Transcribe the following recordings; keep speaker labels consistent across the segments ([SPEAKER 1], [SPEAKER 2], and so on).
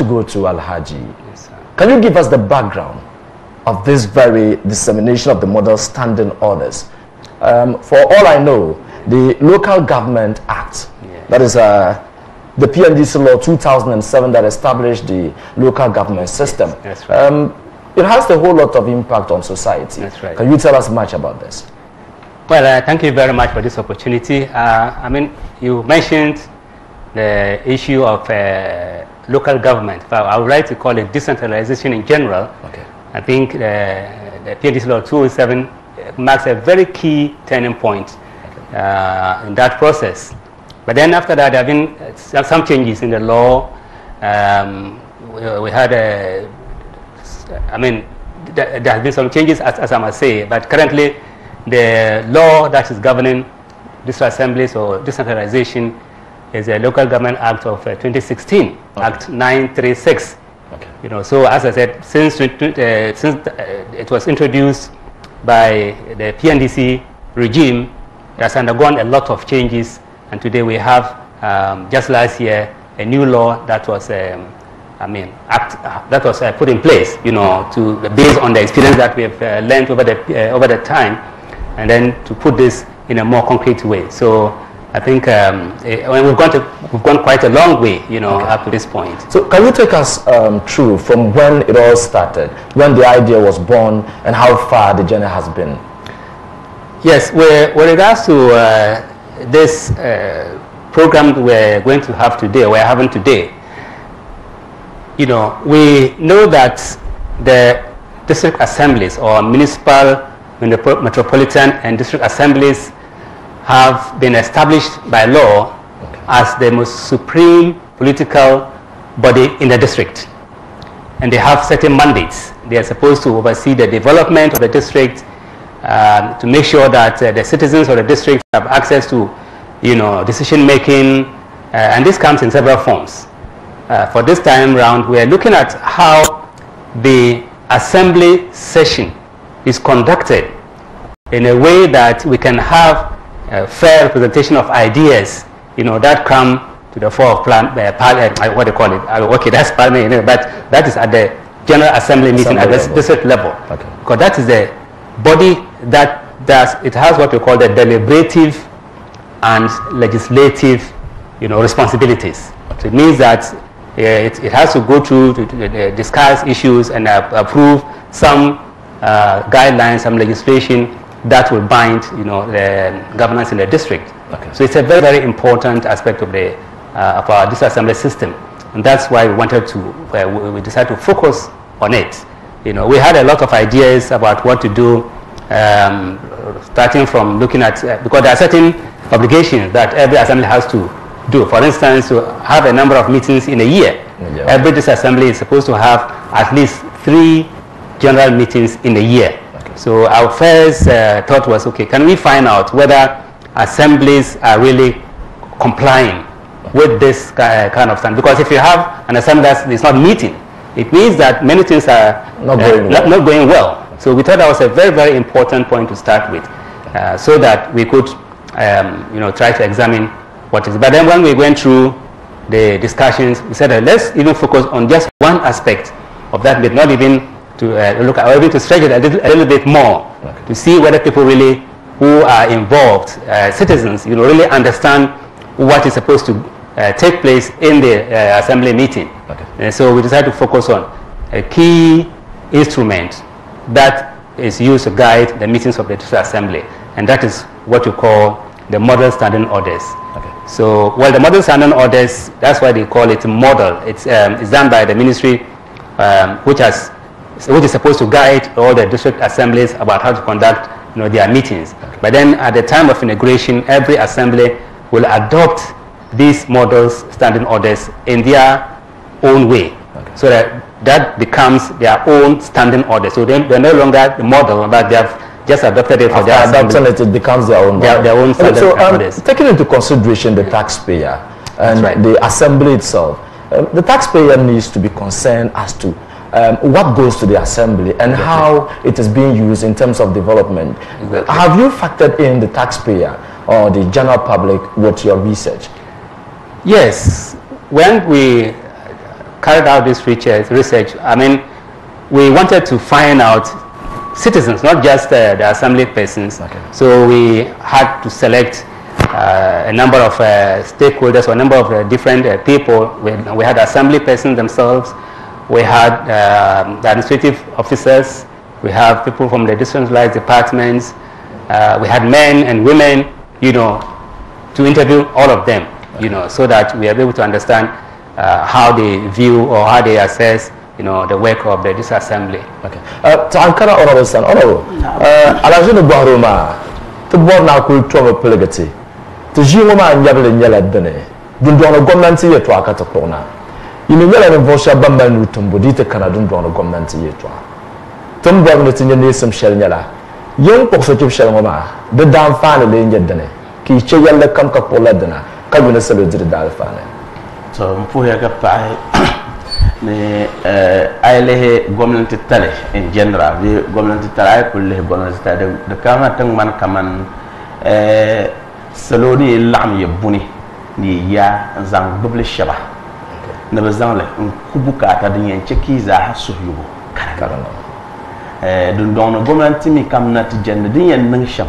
[SPEAKER 1] go to Alhaji.
[SPEAKER 2] Yes, sir.
[SPEAKER 1] Can you give us the background of this very dissemination of the model standing orders? For all I know, the Local Government Act, that is the PNDC Law 2007 that established the local government system.
[SPEAKER 2] Yes, that's right.
[SPEAKER 1] It has a whole lot of impact on society.
[SPEAKER 2] That's right.
[SPEAKER 1] Can you tell us much about this?
[SPEAKER 2] Well, thank you very much for this opportunity. I mean, you mentioned the issue of local government. I would like to call it decentralization in general.
[SPEAKER 1] Okay.
[SPEAKER 2] I think the PNDC Law 207 marks a very key turning point in that process. But then after that, there have been some changes in the law. We had I mean, there have been some changes, as I must say, but currently the law that is governing district assemblies or decentralization is the Local Government Act of 2016, okay. Act 936.
[SPEAKER 1] Okay.
[SPEAKER 2] You know, so as I said, since it was introduced by the PNDC regime, it has undergone a lot of changes, and today we have, just last year, a new law that was, that was put in place, you know, based on the experience that we have learned over the time, and then to put this in a more concrete way. So I think we've gone quite a long way, you know, okay. Up to this point.
[SPEAKER 1] So can you take us through from when it all started, when the idea was born, and how far the journey has been?
[SPEAKER 2] Yes, with regards to this program we're going to have today, we're having today, you know, we know that the district assemblies or municipal, metropolitan and district assemblies have been established by law as the most supreme political body in the district. And they have certain mandates. They are supposed to oversee the development of the district, to make sure that the citizens of the district have access to, you know, decision making, and this comes in several forms. For this time round, we are looking at how the assembly session is conducted in a way that we can have a fair representation of ideas, you know, that come to the fore of what they call it. Okay, that's parliament, you know, but that is at the General Assembly meeting at the district level. Okay. Because that is the body that it has what we call the deliberative and legislative, you know, responsibilities. So it means that it has to go through to discuss issues and approve some guidelines, some legislation that will bind, you know, the governance in the district. Okay. So it's a very, very important aspect of our district assembly system, and that's why we wanted to, we decided to focus on it. You know, we had a lot of ideas about what to do, starting from looking at, because there are certain obligations that every assembly has to do. For instance, to have a number of meetings in a year. Yeah. Every district assembly is supposed to have at least 3 general meetings in a year. Okay. So our first thought was, okay, can we find out whether assemblies are really complying with this kind of standard? Because if you have an assembly that is not meeting, it means that many things are not going well. So we thought that was a very, very important point to start with, so that we could, you know, try to examine what is. But then when we went through the discussions, we said, let's even focus on just one aspect of that bit, not even to look at, or even to stretch it a little bit more, okay, to see whether people really who are involved, citizens, you know, really understand what is supposed to take place in the assembly meeting. Okay. And so we decided to focus on a key instrument that is used to guide the meetings of the district assembly, and that is what you call the model standing orders. Okay. So, well, the model standing orders, that's why they call it model. It's done by the ministry, which is supposed to guide all the district assemblies about how to conduct, you know, their meetings. Okay. But then at the time of inauguration, every assembly will adopt these models standing orders in their own way. Okay. So that becomes their own standing order. So they're no longer the model, but they have just adopted it for their assembly.
[SPEAKER 1] It becomes their own.
[SPEAKER 2] Their own standing orders.
[SPEAKER 1] Taking into consideration the taxpayer and the assembly itself, the taxpayer needs to be concerned as to what goes to the assembly and how it is being used in terms of development. Exactly. Have you factored in the taxpayer or the general public with your research?
[SPEAKER 2] Yes. When we carried out this research, I mean, we wanted to find out citizens, not just the assembly persons. Okay. So we had to select a number of stakeholders or a number of different people. We had assembly persons themselves. We had the administrative officers. We have people from the decentralized departments. We had men and women, you know, to interview all of them, you know, so that we are able to understand how they view or how they assess, you know, the work of the disassembly.
[SPEAKER 1] Okay. Tankara honorable son, honorable. Alajino Baruma, to born now could trauma pelegati. To Jimoma and Yabel Yella Dene. Dundono Gomanti to Akatapona. You may yell and Vosha Bamban Rutumbudita Canadun Dono Gomanti Yetwa. Tumborn the Tinyan some shell yella. Young Poxochip Shalmoma, the damn family in Yedene. Ki Chayella Kamka Poladana, Kabina Saluted the Dalfane.
[SPEAKER 3] So, Mpuyaga Pai. Ne aile government tale in general the government tale kulle government tale de kama tang man kaman saloni lam yebuni ni ya zang double shaba ne bazang le kubuka ta den cheki za suhyugo kala dun don government mi kam na ti jende din yen nang sham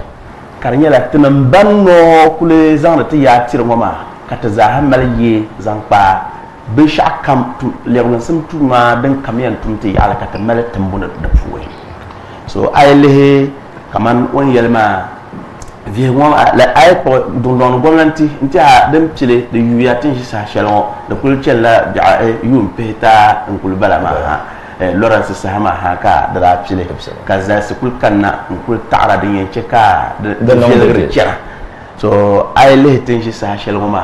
[SPEAKER 3] karnya la tinam banno kule zang ti ya tirngoma kata za hamal ye zang pa bisha kam tu lewon sim tu ma ben kamiyan tumti ala kata mala tambuna da fuwe so aile kaman on yelma vie won la ay ko don gonanti ntia dem pile de yuyatin sa shalon de kul chella ja yum peta kul bala ma Lawrence Sahama haka da pile kaza su kul kanna kul ta'ara din yake ka da kira so aile tin shi sa shalon ma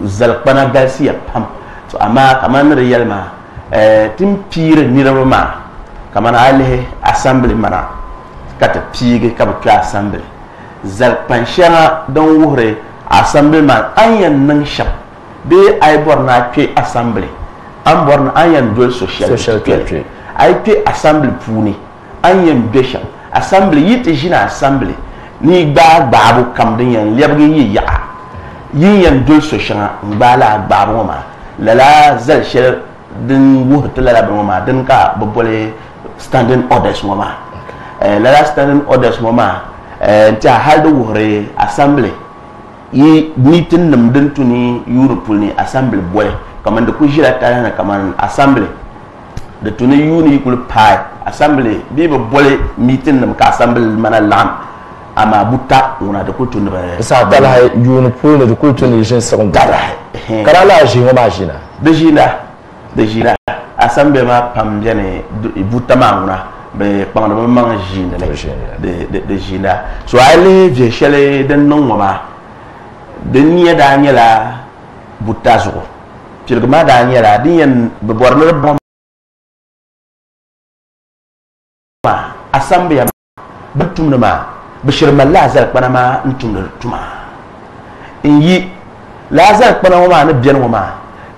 [SPEAKER 3] zalpana galsiya pam so ama kaman riyalma tim pire nirama kaman ale assembly mana kata pige kabka assembly zalpan shara don wuhre assembly man ayan nan shap be ay borna pe assembly am borna ayan dol social care ay pe assembly puni ayan bishop assembly yiti jina assembly ni babu kam din yan lebgi yi ya yin dul so shanga bala babu ma lala zal shir din wuhta lala babu ma din ka bobole standing orders ma lala standing orders ma ta haldo wuhre assembly yi meeting nam din tuni Europe ni assembly bole kaman da ku jira ta na kaman assembly da tuni yuni kul pai assembly bi bole meeting nam ka assembly mana lam ama buta una de kultu ne sa
[SPEAKER 1] dala yunu pole de kultu ne jin sa dala kala la jinga majina de jina asambe ma pam jene buta ma una be pam de ma jina de jina so ale je chele den non ma de nia daniela buta zo pirgma daniela dien be borno bom ma asambe ya butum ne ma bishir malazar panama ntum tuma inyi lazar panama na biyan wama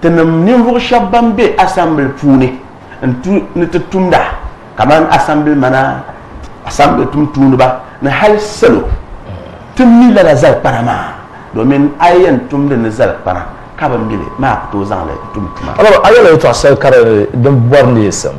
[SPEAKER 1] tanam nimbu shabambe assemble puni ntu ntumda kaman assemble mana assemble tumtunu ba na hal salo tummi la lazar panama domin ayan tumda nazar pana kaban bile ma to zangle tumtuma alors ayala to asal kare dum borni sam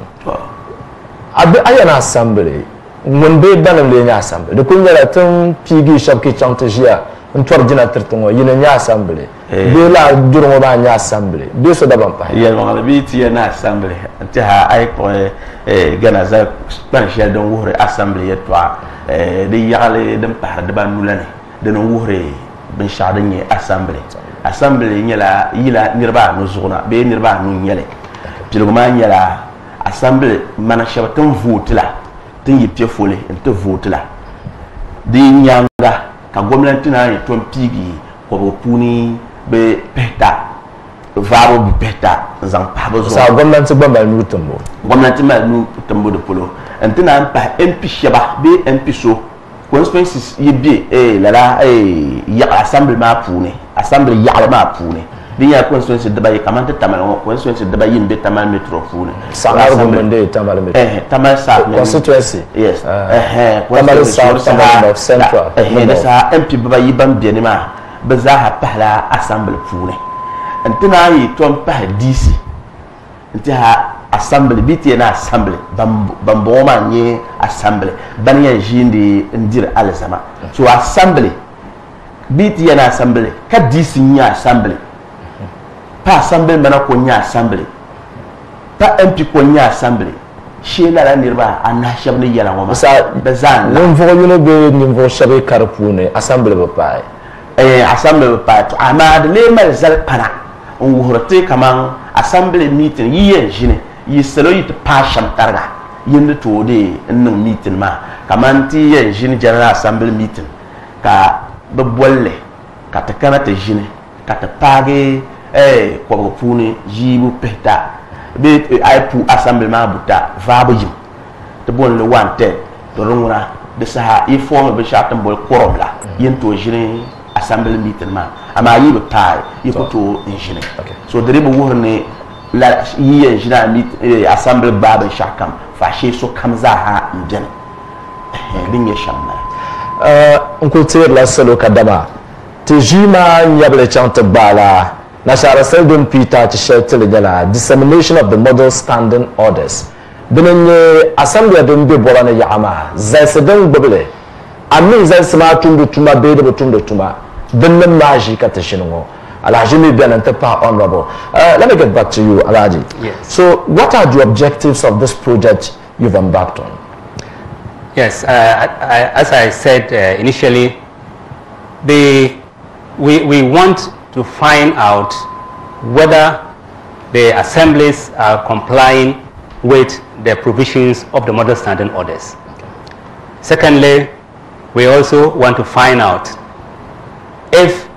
[SPEAKER 1] abi ayana assemble mun be banam le nya assemblée de ko nyala tan pigi shabki chantajia ntor dina tertongo yina nya assemblée be la durmo ba nya assemblée be so daban pa
[SPEAKER 3] ya ngala bi ti na assemblée ta ay ko gana za ban shel don wuhre assemblée yetwa de yale dem par de ban nulane de no wuhre bin shadanye assemblée nyala yila nirba no zuna be nirba no nyele pilgoma nyala assemblée mana shabaton votla tin yi pie fole ente vote la di nyanga ka gwamnati na yi ton pigi ko bo puni be peta varo bi peta zan pa bo
[SPEAKER 1] sa gwamnati gbamba nu tumbo
[SPEAKER 3] gwamnati ma nu tumbo de polo ente na pa MP sheba be MP so constituencies yi bi lala ya assemblée ma puni assemblée ya ma puni di ya constituency de baye kamante tamal constituency de baye mbe tamal metro fune
[SPEAKER 1] salar gomende tamal metro
[SPEAKER 3] tamal sa
[SPEAKER 1] constituency
[SPEAKER 3] yes
[SPEAKER 1] tamal sa central
[SPEAKER 3] da sa MP baye bam bienima bazaha pahla assemblée fune انتنا يتوم به DC انتها assembly biti na assembly bamboma nye assembly banya jindi ndir alzama so assembly biti na assembly ka DC nya assembly pa assembly mana ko nya assembly pa MP ko nya assembly shela la nirba anashab ni yala ngoma
[SPEAKER 1] sa
[SPEAKER 3] bezan
[SPEAKER 1] non voyuno be ni vo shabe karpune assembly ba pai
[SPEAKER 3] assembly ba pai to amad le mal zal pana on wuhurte kaman assembly meeting yiyen jine yi selo yi pasham targa yinde to de nning meeting ma kamanti ye jini general assembly meeting ka be bolle ka ta kana te jini ka ta page ko puni jibu peta be ay pu assembly ma buta va bu jim to bon le wante to rungura be sa i form be chatam bol korobla yin to jini assembly meeting ma ama yi be tai yi ko to jini so dere be wurne la yiyen jina mit assemble baba shakam fashe so kamza ha mjen linye shamma
[SPEAKER 1] onkultir la solo kadama te jima nyable chante bala na shara seldom peter to shelter dela dissemination of the model standing orders benenye assembly dum be borana yama zaisedan bobele amin zaisema tundu tuma be de tundu tuma bennem maji ka tashinwo Alhaji may be an honorable. Let me get back to you, Alhaji.
[SPEAKER 2] Yes.
[SPEAKER 1] So, what are the objectives of this project you've embarked on?
[SPEAKER 2] Yes, as I said initially, we want to find out whether the assemblies are complying with the provisions of the model standing orders. Okay. Secondly, we also want to find out if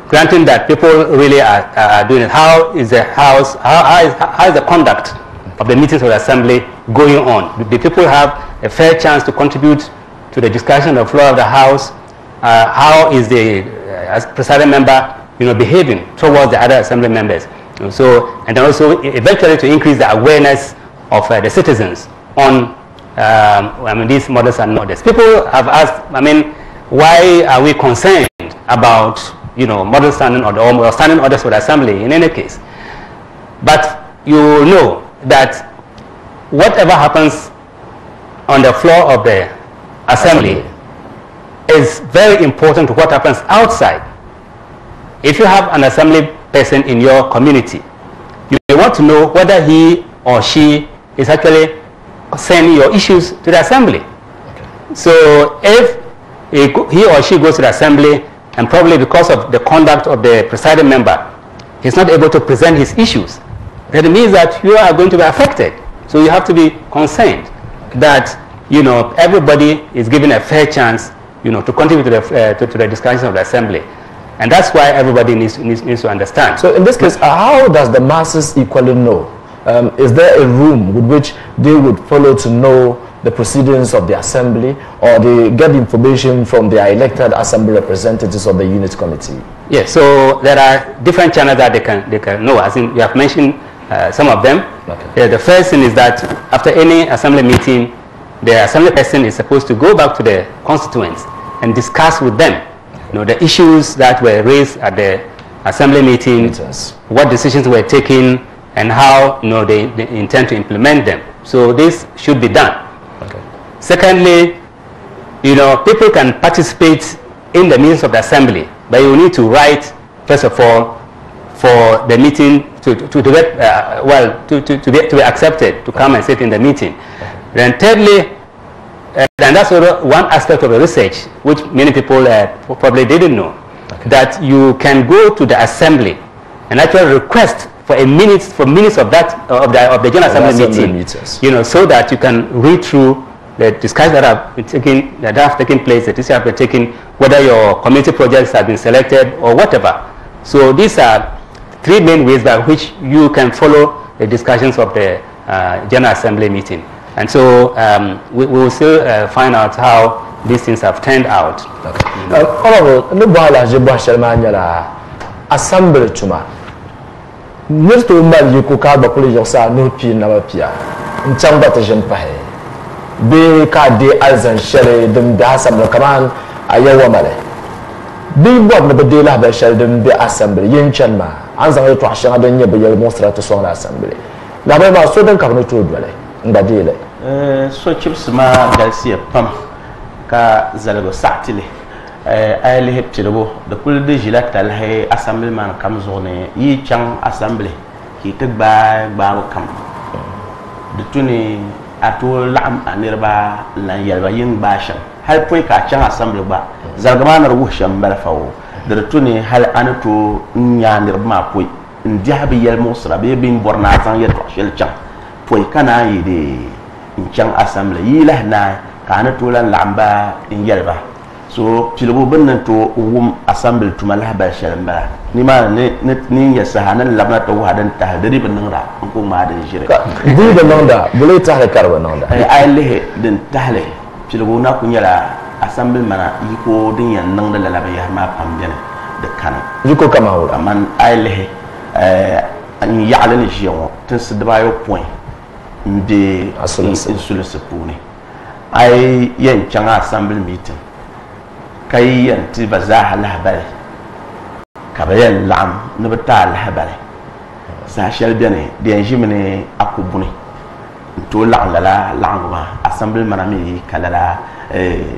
[SPEAKER 2] granting that people really are doing it, how is the house, how is the conduct of the meetings of the assembly going on? Do people have a fair chance to contribute to the discussion of the floor of the house? How is the presiding member, behaving towards the other assembly members? So, and then also eventually to increase the awareness of the citizens on these models and orders. People have asked, why are we concerned about model standing order or standing orders for the assembly in any case? But you know that whatever happens on the floor of the assembly is very important to what happens outside. If you have an assembly person in your community, you want to know whether he or she is actually sending your issues to the assembly. Okay. So if he or she goes to the assembly and probably because of the conduct of the presiding member, he's not able to present his issues, that means that you are going to be affected. So you have to be concerned that everybody is given a fair chance to contribute to the discussions of the assembly. And that's why everybody needs to understand.
[SPEAKER 1] So in this case, how does the masses equally know? Is there a room with which they would follow to know the proceedings of the assembly, or they get information from their elected assembly representatives of the unit committee?
[SPEAKER 2] Yes, so there are different channels that they can know. As in, you have mentioned some of them. Okay. The first thing is that after any assembly meeting, the assembly person is supposed to go back to the constituents and discuss with them the issues that were raised at the assembly meeting, what decisions were taken, and how they intend to implement them. So this should be done. Okay. Secondly, people can participate in the meetings of the assembly, but you need to write, first of all, for the meeting to be accepted, to come and sit in the meeting. Okay. Then thirdly, and that's one aspect of the research which many people probably didn't know, okay, that you can go to the assembly and actually request for minutes of the general assembly meeting, so that you can read through the discussions that have taken place, the decisions have been taken, whether your community projects have been selected or whatever. So these are three main ways by which you can follow the discussions of the general assembly meeting. And so we will still find out how these things have turned out.
[SPEAKER 1] Assembly tuma. Nirto mal yuko ka ba kuli yosa no pi na ba pia. Nchamba ta jen pahe. Be ka de alzan shere dum da assembly kaman ayawa male. Bi bod na ba de la ba shere dum be assembly yin chan ma. an zanga to ashanga don ye be monstra to son assembly na ba ma so dan ka no to dole ndadile
[SPEAKER 3] so chips ma galsiya pam ka zalgo satile ay le heptilgo de kul de jilat al hay assembly man kam zone yi chang assembly ki tegba ba kam de tuni ato lam anirba la yalba yin bashan hal poy ka chang assembly ba zalga ma nar wusham bala fawo de tuni hal anato nya nirba ma poy ndiabi yel mosra be bin borna tan yet shel chang poy kana yi de chang assembly yi la na kana to lan lamba in yalba so tilbo bannan to assembly to malaha ba shalamba ni ma ni ya sahanan labna to wadan tahdiri bannan ra ko ma da jire
[SPEAKER 1] di da nonda bule tahle karba nonda
[SPEAKER 3] ay lehe den tahle tilbo na ku nyala assembly mana yiko din yan nan da laba ya ma pam bene de kana
[SPEAKER 1] yiko kama wala
[SPEAKER 3] man ay lehe an ya'la ni jiyo tin sidba yo point mbe insulus puni ay yen changa assembly meeting kay yanti bazaha lahbare kabayen lam nubta lahbare sa shel bene de jimene akubuni to la languma assembly manami kalala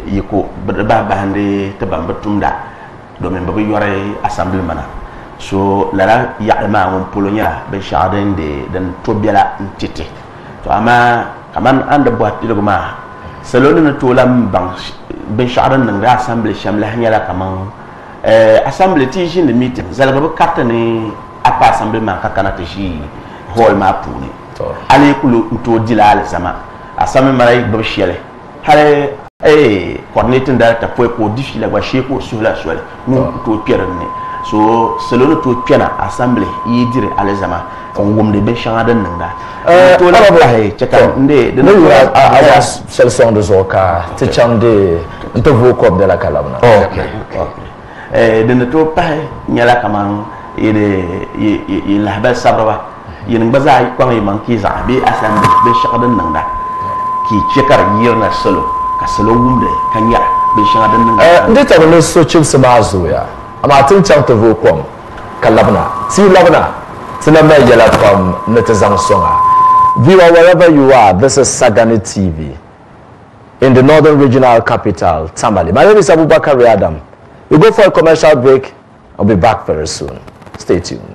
[SPEAKER 3] yiko ba hande tabambatumda do men babu yore assembly mana so lara ya'ma mon polonya be shaden de dan to biala ntiti to ama kaman anda buat diluguma salon to lam bang ben sharan nang assembly shamla hanyala kaman assembly ti jin de meeting zalga ba katane apa assembly man kakana te shi hall ma puni ali kulu to dilal sama assembly marai ba shiele hale coordinating director foi ko difi la ba sheko sula nu to pierne so salon to piana assembly yi dire alezama on gomde ben sharan nang da to la ba he cheka nde de
[SPEAKER 1] no awa seleção de zoka te chande nto voko de la kalabna
[SPEAKER 3] okay de to pa nyala kaman ide la ba sabra yin baza ko ngi man ki za bi assembly ben sharan nang da ki chekar yirna solo ka solo gumde kanya ben sharan nang da
[SPEAKER 1] ndeta no so chip sabazo ya ama tin chante voko kalabna si labna sinama yala from netazang songa. Viewer, wherever you are, this is Sagani TV in the northern regional capital, Tamale. My name is Abubakar Adam. We go for a commercial break. I'll be back very soon. Stay tuned.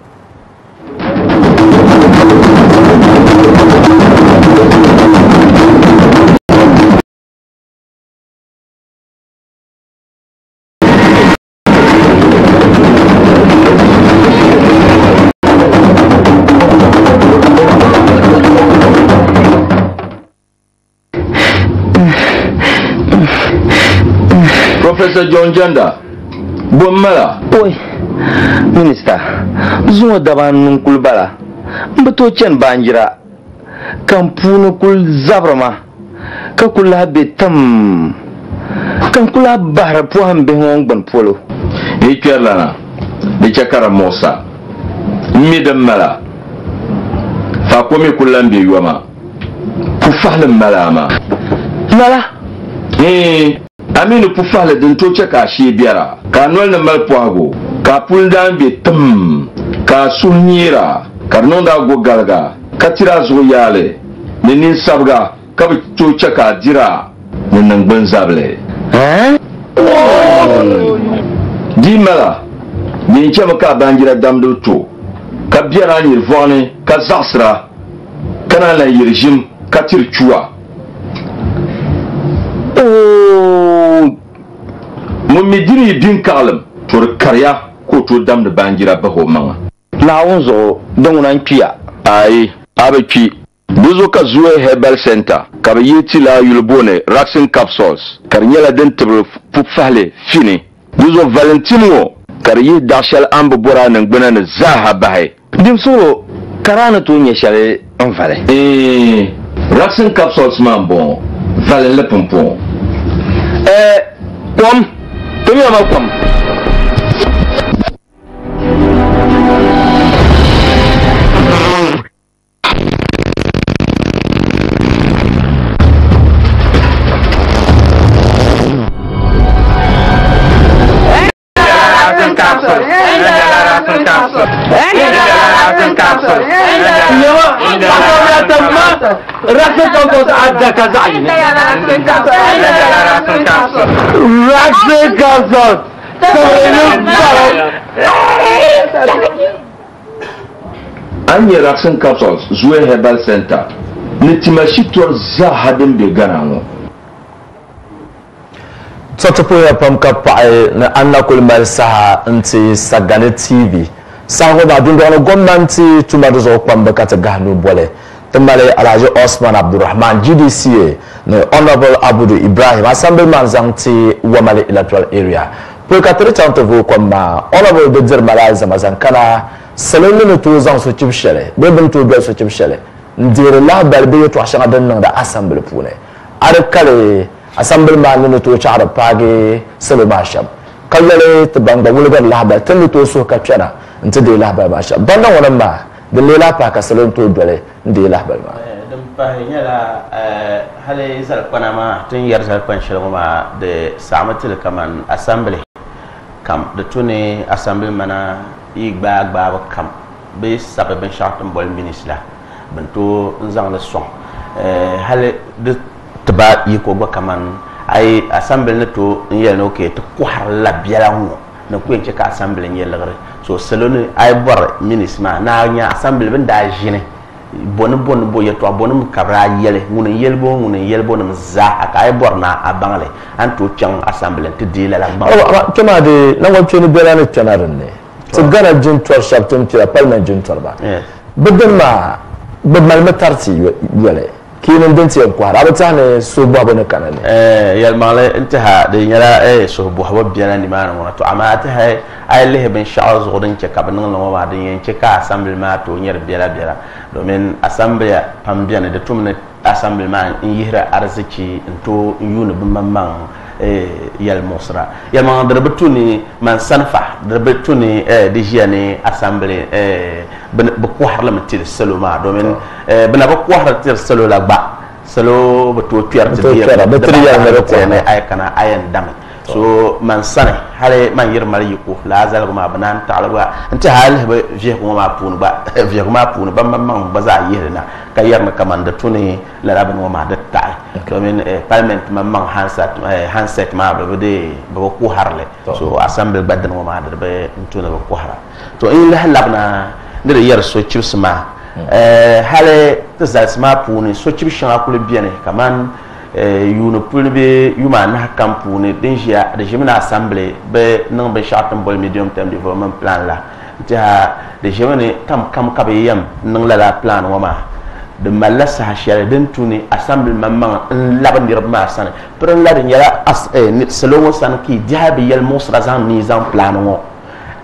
[SPEAKER 4] Professor John Janda, Bomala.
[SPEAKER 5] Oi, Minister, Zuo Daban Nunkulbala, Mbato Chen Banjira, Kampunu Kul Zabrama, Kakula Betam, Kankula Bahra Puan Behong Banpolo.
[SPEAKER 4] Ekelana, the Chakara Mosa, Midam Mala, Fakomi Kulambi Yama, Kufalam Malama.
[SPEAKER 5] Mala?
[SPEAKER 4] Aminu pufale den to cheka shi biara ka nol na mal poago ka puldan be tum ka sunyira ka nonda go galga ka tira zo yale ne nin sabga ka to cheka dira ne nan banzable di mala ni chama ka bangira damdo to ka biara ni vone ka zasra kana la yirjim ka tirchua Mumidiri din kalem tur karya ko to dam da bangira baho manga
[SPEAKER 5] Lawonzo dongunan pia.
[SPEAKER 4] ai abeki buzo ka zuwe herbal center ka yeti la yulbone raxin capsules karnyela den tebro pufale fini buzo valentino karyi dashal ambo bora nan gbana na zaha bahe
[SPEAKER 5] Dimso karana to nyeshale onvale.
[SPEAKER 4] Raxin capsules man bon valen le pompon
[SPEAKER 5] Kom, tumi ama kom.
[SPEAKER 4] Anya Raxen Capsules Zue Herbal Center Nitimashitor Zahadin Beganamo
[SPEAKER 1] Totopoya Pamka Pai na Anna Kulmar Saha nti Sagane TV Sango ba dungo gommanti tumadozo kwamba kata gahnu bole Tamale Alhaji Osman Abdurrahman GDCA no Honorable Abudu Ibrahim Assemblyman Zangti Wamale Electoral Area Pour 4 ans vous comme Honorable de dire malaise mazankana selon le tout zang so chibshele bebem to do so chibshele ndire la balbe to ashanga dan da assemblée pune arkale assemblyman no to chara page selo mashab kallale to banga wulgar la ba tan to so ka tsara nte de la ba mashab banda wona ma de lela pa ka selo to dole de la ba ma
[SPEAKER 3] dum pa nyala hale zal panama tin yar zal pan shirma de samatil kaman assembly kam de tune assembly mana igba kam be sabe ben chartam bol ministre bento nzang le son hale de tba yiko ba kaman ay assemblée ne to yel no ke to ko har la biala ngo na ko enche ka assemblée yel lagre so selone ay bor ministre ma na nya assemblée ben da jine bon bo yeto bon kabra yele ngune yel bo nam za aka ay bor na abangle anto chang assemblée te di la ba
[SPEAKER 1] kema de na ngom cheni bela ne chanarne so gana jin to shabtum ti parliament jin torba bedema be malmatarti yele kinin denti ko arabata so babo ne kanane
[SPEAKER 3] yal male intaha de nyala so bo haba biana ni mana wona to amata hay ay leh ben shaaz godin ce ka ban no ma de yen ce ka assemblement to nyer biala domin assemblement pam biana de tumne assemblement in yihra arziki to yunu bimman yal mosra yal man der betuni man sanfa der betuni de jani assemblée be ko harlam til seloma domin bena ba ko har til selo la ba selo betu tuer de biya betri ya ngere ko ne ay kana ayen dam so man sane hale man yir mari ko la zal ma banan ta'ala anta hal be je ko ma punu ba je ko ma punu ba man ba za yirna ka yarna kamanda tuni la rabin ma da ta domin parliament man handset ma be de ba ko harle so assemblée badan ma da be tuna ba ko hara to in la labna ndere yar so chibsma hale tazasma puni so chibsha ko le biene kaman yuno pulbe yuma na kampuni denjia de jemina assemblée be non be chartam bol medium term development plan la ja de jemene kam kabiyam non la plan wama de malasa hashia den tuni assemblée mamman labandir ma sana per la de yala as selon san ki diabi yel mosra zan ni zan plan wo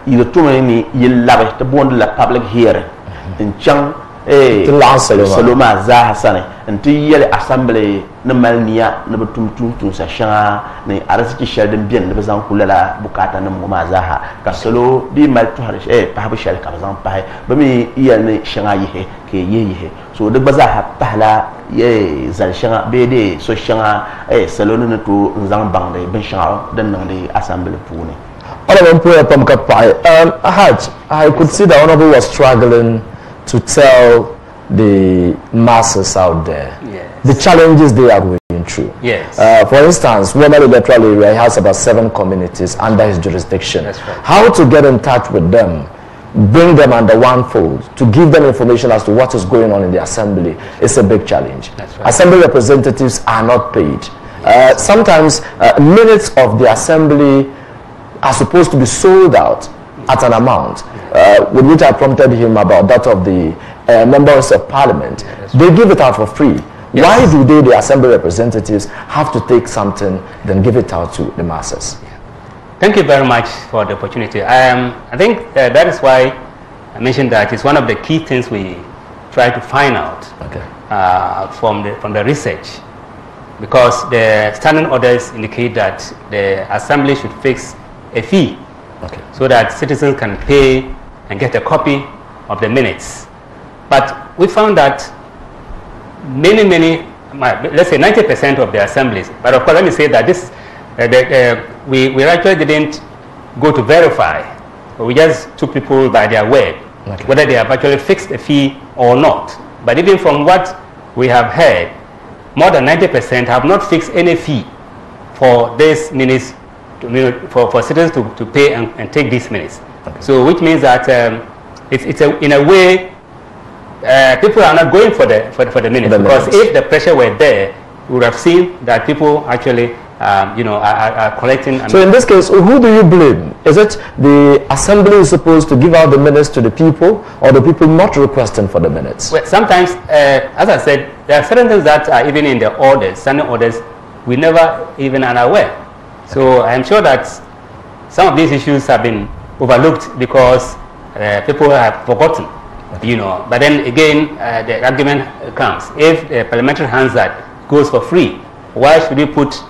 [SPEAKER 3] il tourne ni yel labe te bon la public hearing in chang seloma za hasane nti yele assemblée ne malnia ne betum sa shanga ne arziki sheldon bien ne bazan kulala bukata ne mo mazaha ka solo di mal to har pa ba shel ka bazan pa ba mi iya ne shanga yihe ke yihe so de bazaha pahla ye zal shanga be de so shanga solo ne to nzang bangde ben shanga dan nan de assemblée pune
[SPEAKER 1] I could see the honorable was struggling to tell the masses out there the challenges they are going through.
[SPEAKER 2] Yes.
[SPEAKER 1] For instance, Women Electoral Area has about 7 communities under his jurisdiction.
[SPEAKER 2] That's right.
[SPEAKER 1] How to get in touch with them, bring them under one fold, to give them information as to what is going on in the assembly is a big challenge.
[SPEAKER 2] That's right.
[SPEAKER 1] Assembly representatives are not paid. Sometimes minutes of the assembly are supposed to be sold out at an amount, with which I prompted him about that of the members of parliament. They give it out for free. Yes. Why do they, the assembly representatives, have to take something, then give it out to the masses?
[SPEAKER 2] Thank you very much for the opportunity. I think that is why I mentioned that it's one of the key things we try to find out from the research, because the standing orders indicate that the assembly should fix a fee so that citizens can pay and get a copy of the minutes. But we found that many, let's say 90% of the assemblies, but of course let me say that this, we actually didn't go to verify, we just took people by their word, whether they have actually fixed a fee or not. But even from what we have heard more than 90% have not fixed any fee for these minutes, for citizens to pay and take these minutes. Okay. So which means that in a way, people are not going for the minutes, because if the pressure were there, we would have seen that people actually are collecting.
[SPEAKER 1] So in this case, who do you blame? Is it the assembly is supposed to give out the minutes to the people, or the people not requesting for the minutes?
[SPEAKER 2] Well, sometimes, as I said, there are certain things that are even in the orders, standing orders, we never even are aware. So I'm sure that some of these issues have been overlooked because people have forgotten, But then again, the argument comes: if the parliamentary Hansard goes for free, why should we put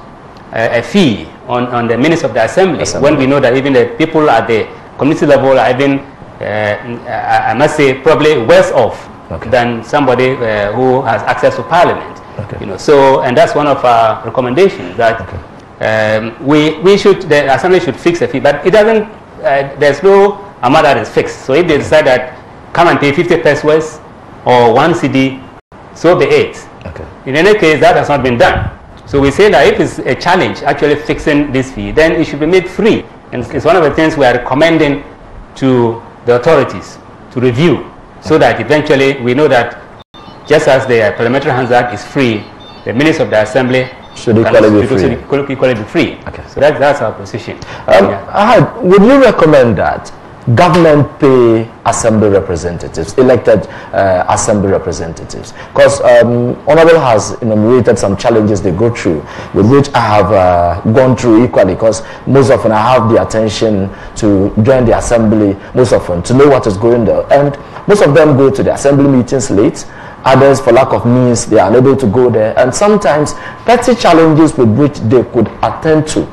[SPEAKER 2] a fee on the minutes of the assembly when we know that even the people at the community level are even, I must say, probably worse off than somebody who has access to parliament. So, and that's one of our recommendations, that the assembly should fix a fee, but it doesn't, there's no amount that is fixed. So if they decide that come and pay 50 pesos or 1 CD, so be it. In any case, that has not been done. So we say that if it's a challenge actually fixing this fee, then it should be made free. And it's one of the things we are recommending to the authorities to review, so that eventually we know that just as the Parliamentary Hands Act is free, the minutes of the assembly
[SPEAKER 1] should equally
[SPEAKER 2] be free. So that's our position.
[SPEAKER 1] Would you recommend that government pay assembly representatives, elected assembly representatives? Because Honorable has enumerated some challenges they go through, with which I have gone through equally, because most often I have the attention to join the assembly, most often to know what is going there, and most of them go to the assembly meetings late. Others, for lack of means, they are unable to go there, and sometimes petty challenges with which they could attend to,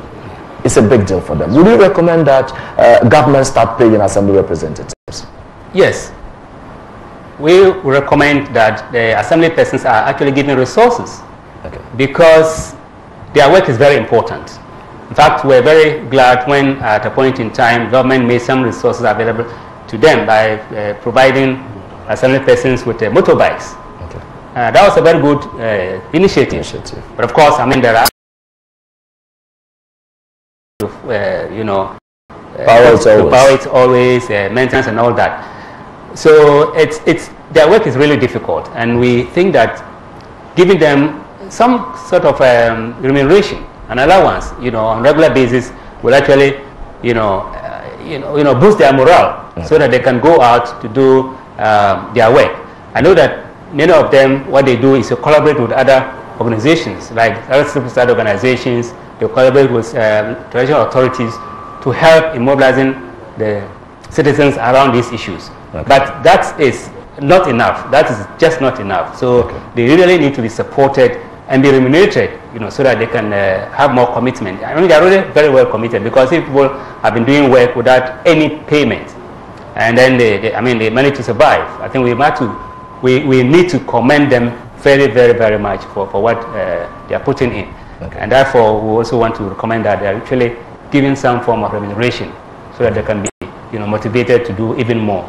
[SPEAKER 1] it's a big deal for them. Would you recommend that government start paying assembly representatives?
[SPEAKER 2] Yes. We recommend that the assembly persons are actually given resources, because their work is very important. In fact, we're very glad when at a point in time government made some resources available to them by providing assembly persons with motorbikes. That was a very good initiative. But of course, I mean, there are power it's always maintenance and all that. So their work is really difficult, and we think that giving them some sort of remuneration, an allowance, on regular basis, will actually, boost their morale, so that they can go out to do their work. I know that many of them, what they do is to collaborate with other organizations, like other civil society organizations. They collaborate with traditional authorities to help in mobilizing the citizens around these issues. But that is not enough. That is just not enough. So they really need to be supported and be remunerated, so that they can have more commitment. I mean, they are really very well committed, because if people have been doing work without any payment, and then they manage to survive, I think we need to commend them very, very, very much for what they are putting in. And therefore, we also want to recommend that they are actually given some form of remuneration, so that they can be, motivated to do even more.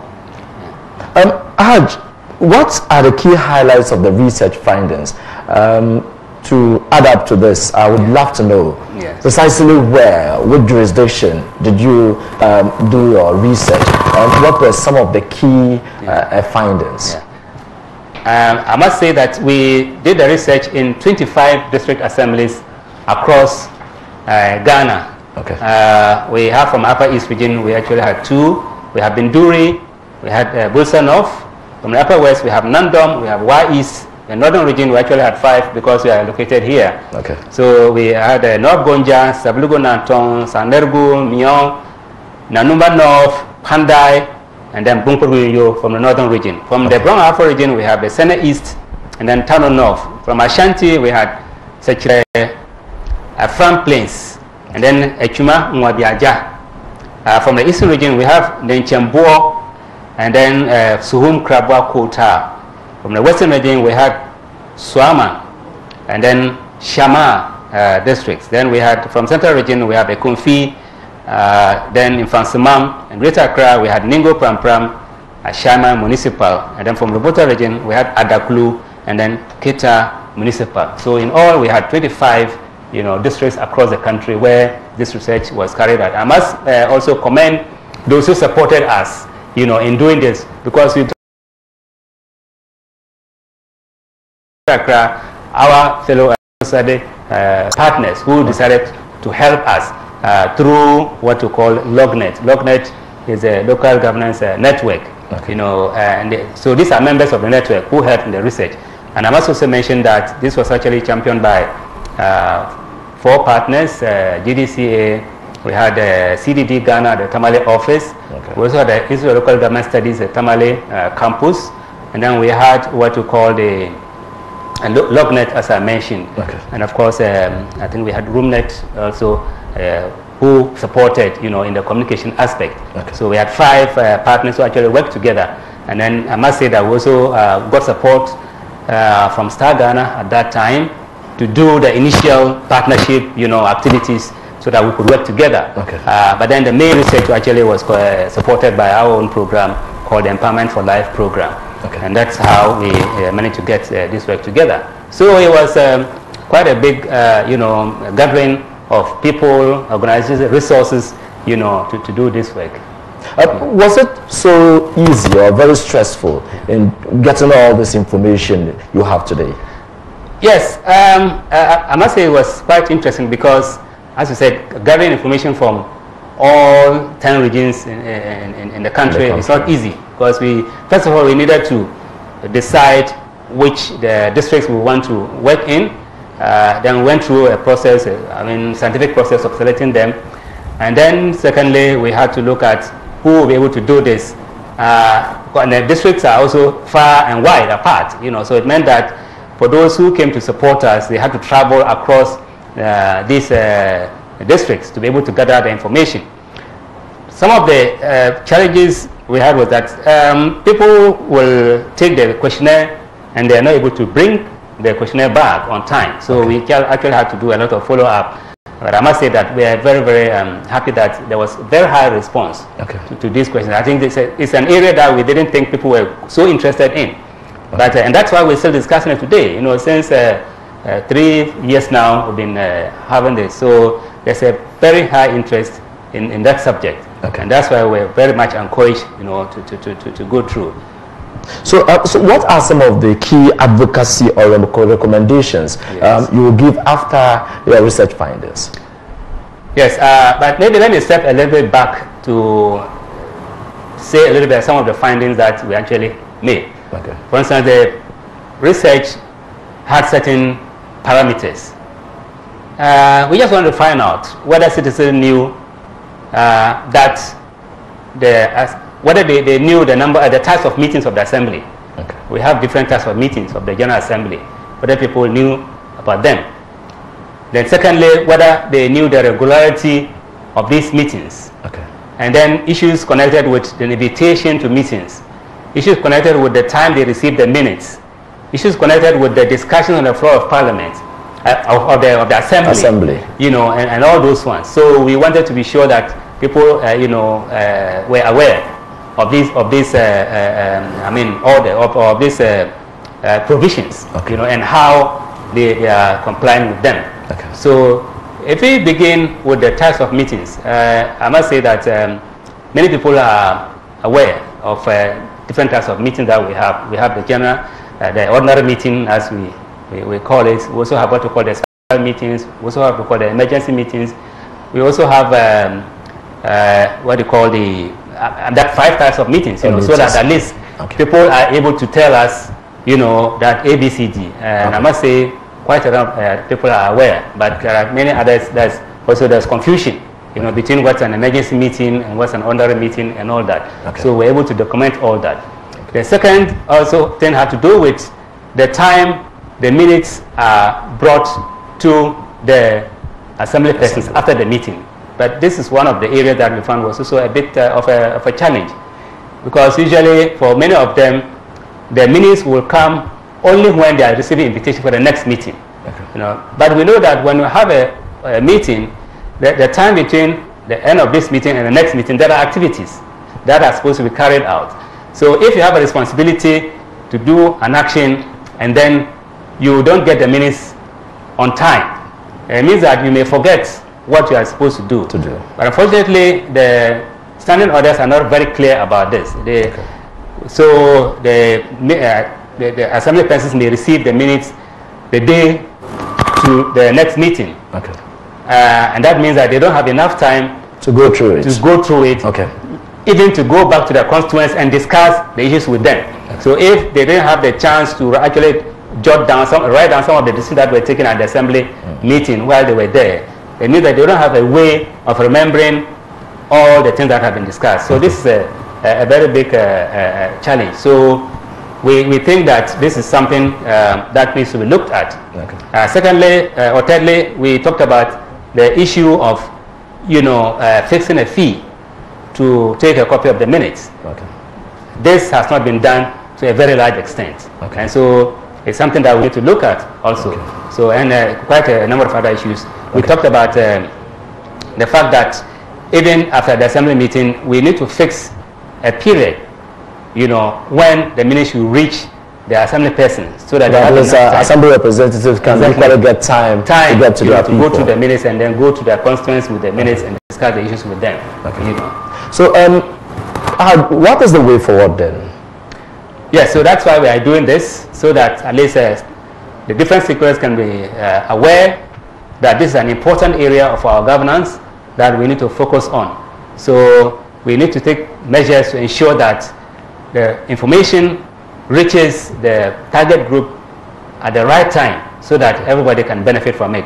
[SPEAKER 1] Haj, what are the key highlights of the research findings? To add up to this, I would love to know precisely which jurisdiction did you do your research, and what were some of the key findings?
[SPEAKER 2] I must say that we did the research in 25 district assemblies across Ghana. We have from Upper East region, we actually had 2. We have Binduri, we had Bulsa North. From the Upper West, we have Nandom, we have Wa East. The Northern region, we actually had 5, because we are located here. So we had North Gonja, Sablugo Nantong, Sanergu, Mion, Nanumba North, Pandai, and then Bunkuru from the Northern region. From the Brown Afro region, we have the Sene East, and then Tano North. From Ashanti, we had such Afram Plains, and then Echuma Mwabiaja. From the Eastern region, we have Nenchembo, and then Suhum Krabwa Kota. From the Western region, we had Swama, and then Shama districts. Then we had, from Central region, we have Ekumfi, then in Fansimam and Greater Accra, we had Ningo Prampram, Ashama Municipal, and then from the Bota region, we had Adaklu and then Kita Municipal. So in all, we had 25, districts across the country where this research was carried out. I must also commend those who supported us, in doing this, because we our fellow partners who decided to help us through what we call LogNet. LogNet is a local governance network, so these are members of the network who helped in the research. And I must also mention that this was actually championed by 4 partners, GDCA, we had CDD Ghana, the Tamale office, we also had the Institute of Local Government Studies, the Tamale campus, and then we had what we call the LogNet, as I mentioned, and of course I think we had RoomNet also, who supported, in the communication aspect. So we had 5 partners who actually worked together, and then I must say that we also got support from Star Ghana at that time to do the initial partnership, activities, so that we could work together. But then the main research actually was supported by our own program called the Empowerment for Life program. And that's how we managed to get this work together. So it was quite a big, gathering of people, organizations, resources, to do this work.
[SPEAKER 1] Was it so easy or very stressful in getting all this information you have today?
[SPEAKER 2] Yes, I must say it was quite interesting because, as you said, gathering information from all 10 regions in the country is not easy, because first of all, we needed to decide which the districts we want to work in. Then we went through a process, scientific process of selecting them. And then secondly, we had to look at who will be able to do this. And the districts are also far and wide apart, so it meant that for those who came to support us, they had to travel across these districts to be able to gather the information. Some of the challenges we had was that people will take the questionnaire and they are not able to bring the questionnaire back on time. So we actually had to do a lot of follow-up. But I must say that we are very, very happy that there was very high response to these questions. I think it's an area that we didn't think people were so interested in. But, and that's why we're still discussing it today. Since 3 years now, we've been having this. So there's a very high interest in that subject. And that's why we're very much encouraged, to go through.
[SPEAKER 1] So, so what are some of the key advocacy or recommendations you will give after your research findings?
[SPEAKER 2] Yes, but maybe let me step a little bit back to say a little bit some of the findings that we actually made. For instance, the research had certain parameters. We just wanted to find out whether citizens knew that whether they knew the number, the types of meetings of the assembly. We have different types of meetings of the General Assembly, whether people knew about them. Then secondly, whether they knew the regularity of these meetings. And then issues connected with the invitation to meetings. Issues connected with the time they received the minutes. Issues connected with the discussion on the floor of Parliament, of the assembly. And all those ones. So we wanted to be sure that people, were aware of these, provisions, and how they are complying with them. So if we begin with the types of meetings, I must say that many people are aware of different types of meetings that we have. We have the general, the ordinary meeting, as we call it. We also have what we call the special meetings. We also have what we call the emergency meetings. We also have what we call that 5 types of meetings, so that at least people are able to tell us, that ABCD. And I must say, quite a lot of people are aware, but there are many others. There's confusion, between what's an emergency meeting and what's an ordinary meeting and all that. So we're able to document all that. The second also thing had to do with the time the minutes are brought to the assembly persons after the meeting. But this is one of the areas that we found was also a bit of a challenge, because usually for many of them, the minutes will come only when they are receiving invitation for the next meeting. But we know that when we have a meeting, the time between the end of this meeting and the next meeting, there are activities that are supposed to be carried out. So if you have a responsibility to do an action and then you don't get the minutes on time. It means that you may forget what you are supposed to do. But unfortunately, the standing orders are not very clear about this. So the assembly persons may receive the minutes the day to the next meeting. And that means that they don't have enough time
[SPEAKER 1] to go through it.
[SPEAKER 2] Even to go back to their constituents and discuss the issues with them. So if they didn't have the chance to actually write down some of the decisions that were taken at the assembly meeting while they were there, it means that they don't have a way of remembering all the things that have been discussed. So this is a very big challenge. So we think that this is something that needs to be looked at. Thirdly, we talked about the issue of, fixing a fee to take a copy of the minutes. This has not been done to a very large extent. And so it's something that we need to look at also. So, and quite a number of other issues. We talked about the fact that even after the assembly meeting, we need to fix a period, when the minutes will reach the assembly persons, so that
[SPEAKER 1] assembly representatives can equally get time to get to their people.
[SPEAKER 2] Go through the minutes and then go to their constituents with the minutes and discuss the issues with them.
[SPEAKER 1] So, what is the way forward then?
[SPEAKER 2] Yes, so that's why we are doing this, so that at least the different stakeholders can be aware that this is an important area of our governance that we need to focus on. So we need to take measures to ensure that the information reaches the target group at the right time, so that everybody can benefit from it.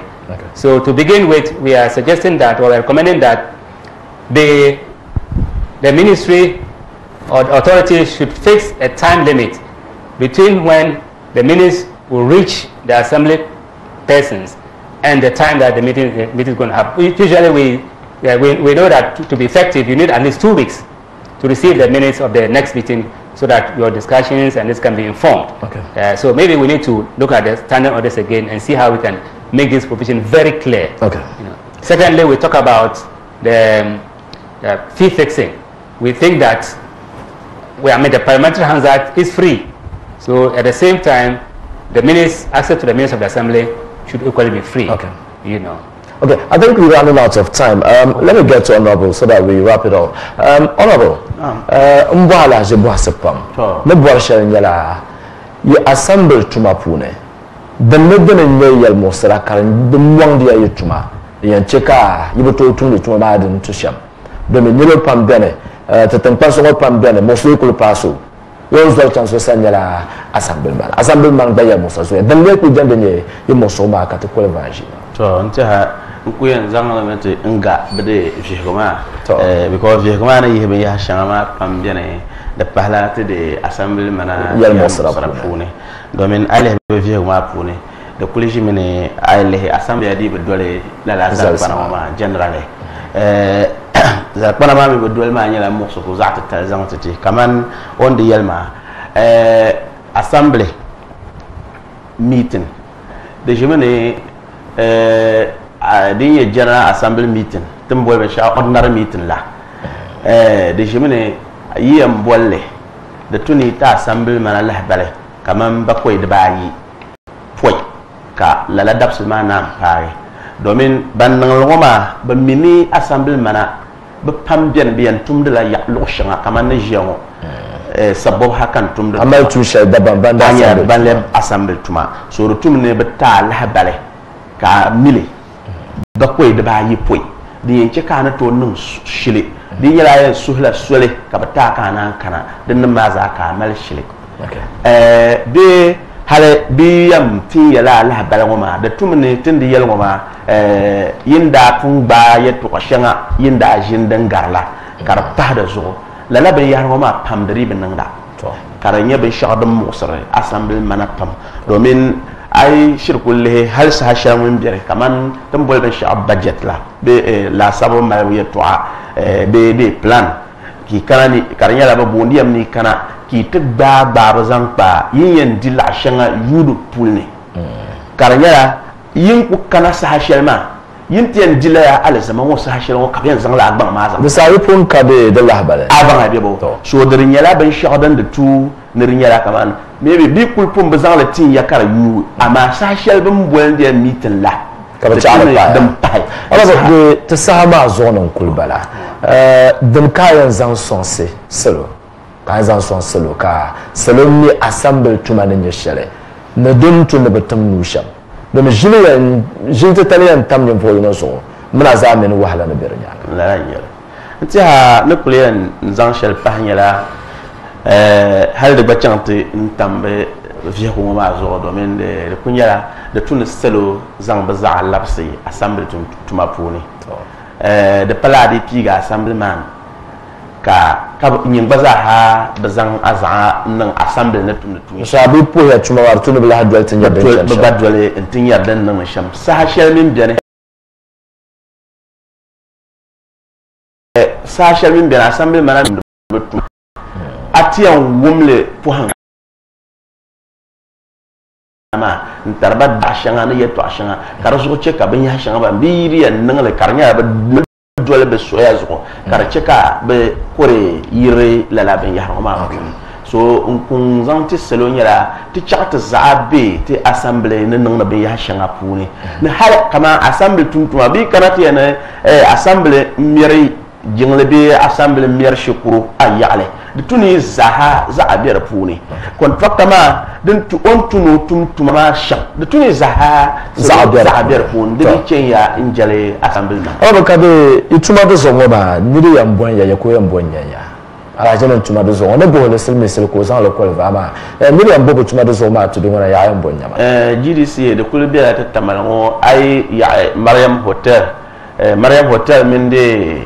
[SPEAKER 2] So to begin with, we are suggesting that, or recommending that the ministry or authorities should fix a time limit between when the minutes will reach the assembly persons and the time that the meeting is going to happen. Usually we know that to be effective, you need at least 2 weeks to receive the minutes of the next meeting, so that your discussions and this can be informed. So maybe we need to look at the standing orders again and see how we can make this provision very clear. Secondly, we talk about the fee fixing. We think that the Parliamentary Hands Act is free. So at the same time, the minutes, access to the minutes of the assembly should equally be free.
[SPEAKER 1] Okay, I think we're running out of time. Let me get to Honorable so that we wrap it up. Honorable, mbwala je bwasepam. Ne bwarsha nyala ye assemble tuma pune. The nebene nye yel mosara karin the mwangdi ya yutuma. Yan cheka yiboto tumi tuma baadin tusham. Demi nyelo pam bene tetempanso ngo pam bene mosu kulu paso. Wonzo chanso sanyala assemblement. Assemblement daya mosaso. Den le ku jande nye ye mosoma kate kole vanji.
[SPEAKER 3] Nteha kuyen zangalamete nga bede vihgoma because vihgoma na yihbe ya shama pambene de pahlate de assembly mana
[SPEAKER 1] yal mosra
[SPEAKER 3] pune domin ale vihgoma pune de college mene ale assembly di be dole la zangbana generale za pana ma be dole ma nyala mokso ko zata ta zangati kaman on de yelma assembly meeting de jemene the general assembly meeting tumbo be sha ordinary meeting la de jemene yiyam bolle de tuni ta assembly mana la bale kaman bakoy de bayi foy ka la dabs mana pare domin ban nan ngoma ba mini assembly mana ba pam bien tumde la ya lo shanga kaman ne jiango sabab hakan tumde
[SPEAKER 1] amal tu shay daban banda
[SPEAKER 3] ban assembly tuma so tumne ba ta la bale ka mili da koy da bayi poy di yenche kana to nun shili di yala ya suhla sole ka bata kana din maza ka mal shili de hale bi yam ti yala la balangoma da tumne tin di yalngoma yinda fun ba ya to shanga yinda jindan garla kar ta da zo la la be yarngoma pam dari bin nan da to karanya be shadum musare assembly mana pam domin ay shirkulle hal sa hashamun biyar kaman tan bolben sha budget la be la sabo malawiya to be de plan ki kanani karanya la ba bondi am ni kana ki tibba baba zanpa yin dilla shanga yudu pulne karanya yin ku kana sa hashalma yin tiyan dilla ya ala zaman wasu hashalma ka yan zan la agban maza
[SPEAKER 1] da sai pun ka be da lahbale
[SPEAKER 3] aban abi bo so dirin yala ban shahadan da tu nirin yala kaman maybe bi kulpum bazang la tin yakara yu ama sa shel bam bol de mitin la
[SPEAKER 1] ka ba cha dam pai ala de te sama zone kulbala dam kayan zan sonse selo ka zan son selo ka selo ni assemble tuma ne shele na dum tu ne batam nusham dum jiliyan jilta taliyan tam ne vo no so mna zamen wahala na bernya
[SPEAKER 3] la ya nti ha ne kulen zan shel pahnyala hal de bachanti ntambe via ko ma zo do men de kunyala de tun selo zang baza labsi assemble tuma puni de paladi piga assemblement ka nyin baza ha bazang azaa nan assemble na tun
[SPEAKER 1] shabi po ya tuma war tun bla hadwal tin ya ben
[SPEAKER 3] ba badwale tin ya dan nan sham sa shel min biane sa shel min biane assemble mana atiyan wumle puhan ama ntarba dashanga ne yeto ashanga karaso cheka ben yashanga ba biri ya nangle karnya ba dole be soya zo kar cheka be kore yire lala ben yahma ma so kun zanti selo nyala ti chakta zabe ti assembly ne nangna ben yashanga puni ne hal kama assembly tuntuma bi kanati ne assembly miri jingle be assembly mir shukuru ayale de tuni zaha za abiyar puni contractor ma din tu on tunu tuma sha de tuni zaha za abiyar puni de ken ya injale assembly ma
[SPEAKER 1] aba kabe ituma do zo ba niri ya mbon ya ko ya mbon ya ala jeno tuma do zo ne bo le silmi sil ko san le ko va ma niri ya mbo tuma do zo ma to do na ya mbon ya ma
[SPEAKER 3] GDC de kulbi la tatamalngo ay ya Mariam Hotel min de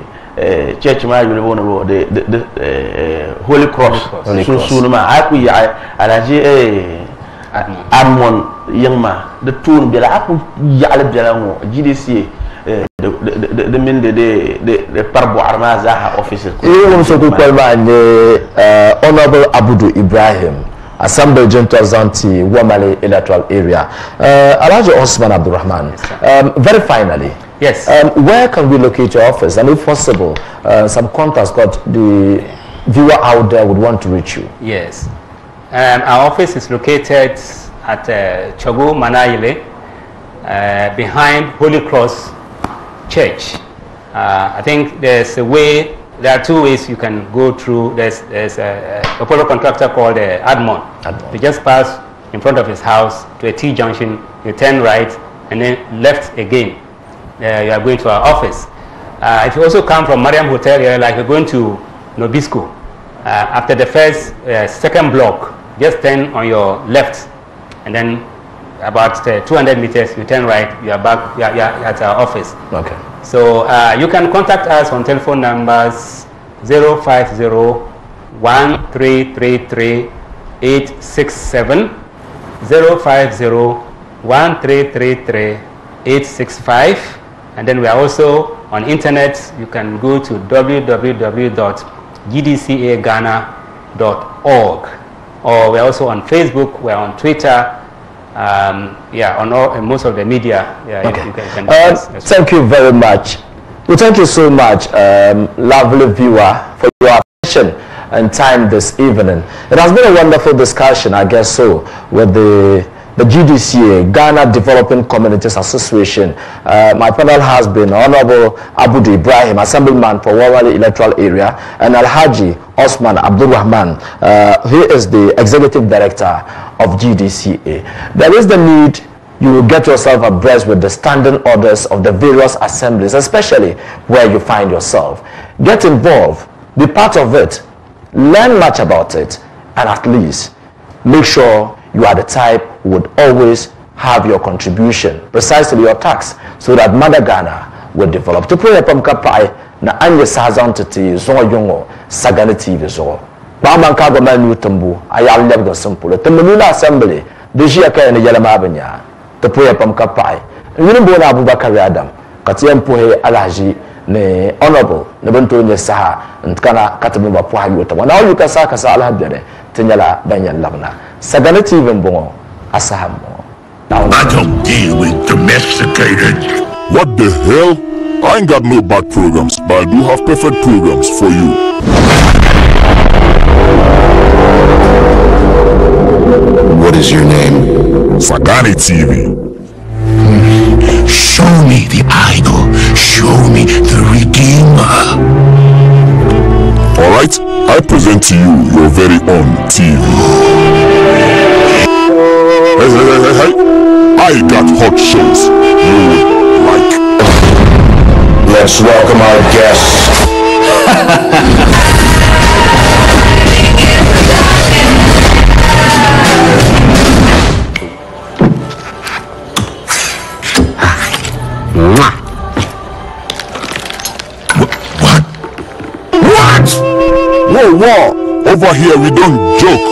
[SPEAKER 3] church ma yule bono de Holy Cross sunuma aku ya alaji amon yangma de tour bi la aku ya ala bela ngo GDC de min de parbo arma zaha officer ko
[SPEAKER 1] so ko ma ne honorable Abudu Ibrahim Assembly Junta Zanti Wamale electoral area Alhaji Osman Abdurrahman very finally.
[SPEAKER 2] Yes.
[SPEAKER 1] Where can we locate your office? And if possible, some contacts got the viewer out there would want to reach you.
[SPEAKER 2] Yes. Our office is located at Chogo Manaile, behind Holy Cross Church. I think there are two ways you can go through. There's a Apollo contractor called Admon. You just pass in front of his house to a T-junction, you turn right, and then left again. You are going to our office. If you also come from Mariam Hotel, you're like you're going to Nobisco. After the second block, just turn on your left, and then about 200 meters, you turn right. You are back. You are at our office.
[SPEAKER 1] Okay.
[SPEAKER 2] So you can contact us on telephone numbers 050-1333-867, 050-1333-865. And then we are also on internet. You can go to www.gdcaghana.org, or we're also on Facebook. We're on Twitter. On most of the media.
[SPEAKER 1] Okay.
[SPEAKER 2] You can
[SPEAKER 1] thank you very much. Well, thank you so much, lovely viewer, for your attention and time this evening. It has been a wonderful discussion, I guess so, with the GDCA, Ghana Developing Communities Association. My panel has been Honorable Abudu Ibrahim, Assemblyman for Wawali Electoral Area, and Alhaji Osman Abdurrahman, he is the Executive Director of GDCA. There is the need you will get yourself abreast with the standing orders of the various assemblies, especially where you find yourself. Get involved, be part of it, learn much about it, and at least make sure you are the type who would always have your contribution, precisely your tax, so that Mother Ghana will develop. To pray upon Kapai, na anye sazan tete zongo yongo sagane TV zo. Ba man ka go manu tumbu ayal leb go simple. Tumbu na assembly de jia ka ne yala mabanya. To pray upon Kapai. Nyini bo na Abubakar Adam. Katiem pohe Alhaji ne honorable ne bonto ne saha ntkana katabu ba poha yota. Wana you ka sa alhabere tenyala banyan labna. Sagane TV mbongo asaham.
[SPEAKER 6] I don't deal with domesticated.
[SPEAKER 7] What the hell? I ain't got no bad programs, but I do have perfect programs for you.
[SPEAKER 6] is your name?
[SPEAKER 7] Sagani TV.
[SPEAKER 6] Show me the idol. Show me the Redeemer.
[SPEAKER 7] Alright, I present to you your very own TV. Hey. I got hot shows you would like.
[SPEAKER 6] Let's welcome our guests. What?
[SPEAKER 7] Whoa. Over here we don't joke.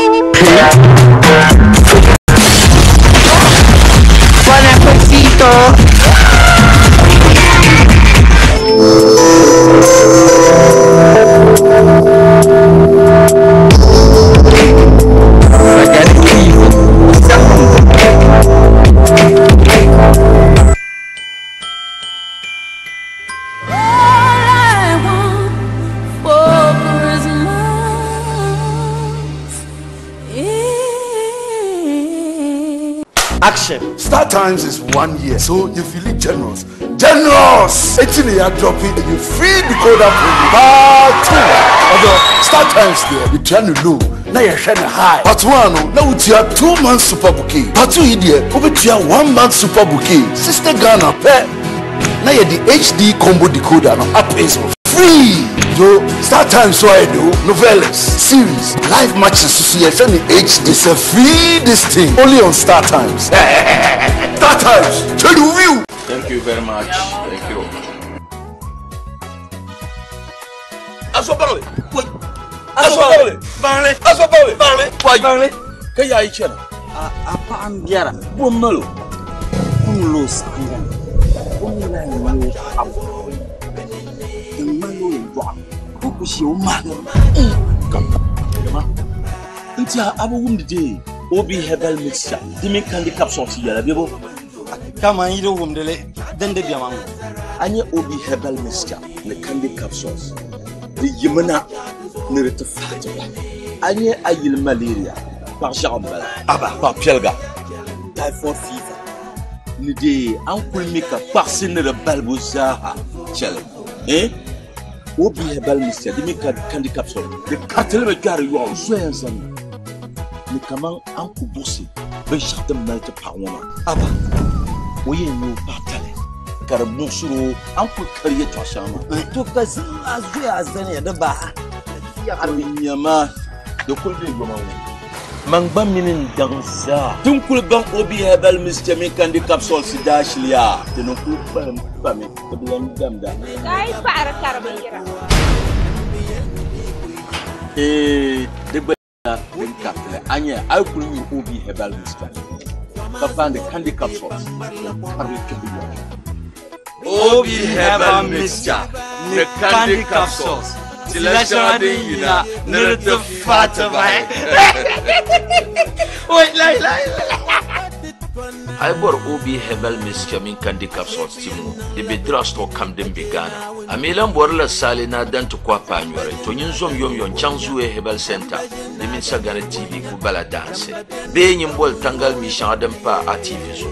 [SPEAKER 8] Action. Start times is 1 year, so you feel it generous. Generous! 18 year dropping, you free decoder for part 2. Although start times there, you turn low, now you're shining high. Part 1, now it's your 2 months super bouquet. Part 2 idiot, over to your 1 month super bouquet. Sister Ghana pet. Now you're the HD combo decoder, now up is free. Yo, start time so I do novellas, series, live matches association in HD. It's a free this thing only on Star Times. Star Times, to the view.
[SPEAKER 4] Thank you very much. Thank you.
[SPEAKER 8] Asobale, kaya ichana.
[SPEAKER 3] Apa ambiara, bomalo, kumlo sangan, kumla yo abu, kumlo yo. Kukushi umaga. Kama. Ntia abu wumdije. Obi herbal mixture. Dimi candy capsules yala bebo. Kama yido wumdele. Dende biamango. Anye obi herbal mixture. Ne candy capsules. Di yimana ne retafata. Anye ayil malaria. Par jambal. Aba par pielga. Typhoid fever. Ni de ankul mika par sinere balbuza. Chele. Obi herbal mixture, dimi candy capsule. The cartel me carry you on soin ensemble. Ni kaman anku bossi, be charte malte par woman. Aba, oye no partale. Car bonsuro anku kariye to chama. To kasi azwe azane de ba. Ya nyama de kulbe goma. Mangba minin dansa. Tun kulban obi herbal mixture me candy capsule si dashlia. De no kulban fami, to blam damda.
[SPEAKER 9] Guys, para carabinera.
[SPEAKER 3] The better capital. Anya, I could you obi herbal mixture. Find the candy capsules.
[SPEAKER 8] Obi herbal mixture, the candy capsules. Selection dina, nere fata vai. Wait,
[SPEAKER 10] I bought Obi herbal mixture min candy capsules timu. The bedra store come dem begana. Amilan borla salina dan to kwa panyware. To nyinzom yon chanzu herbal center. The min sagana TV ku bala dance. Be nyimbol tangal mi shan adam pa a TV zo.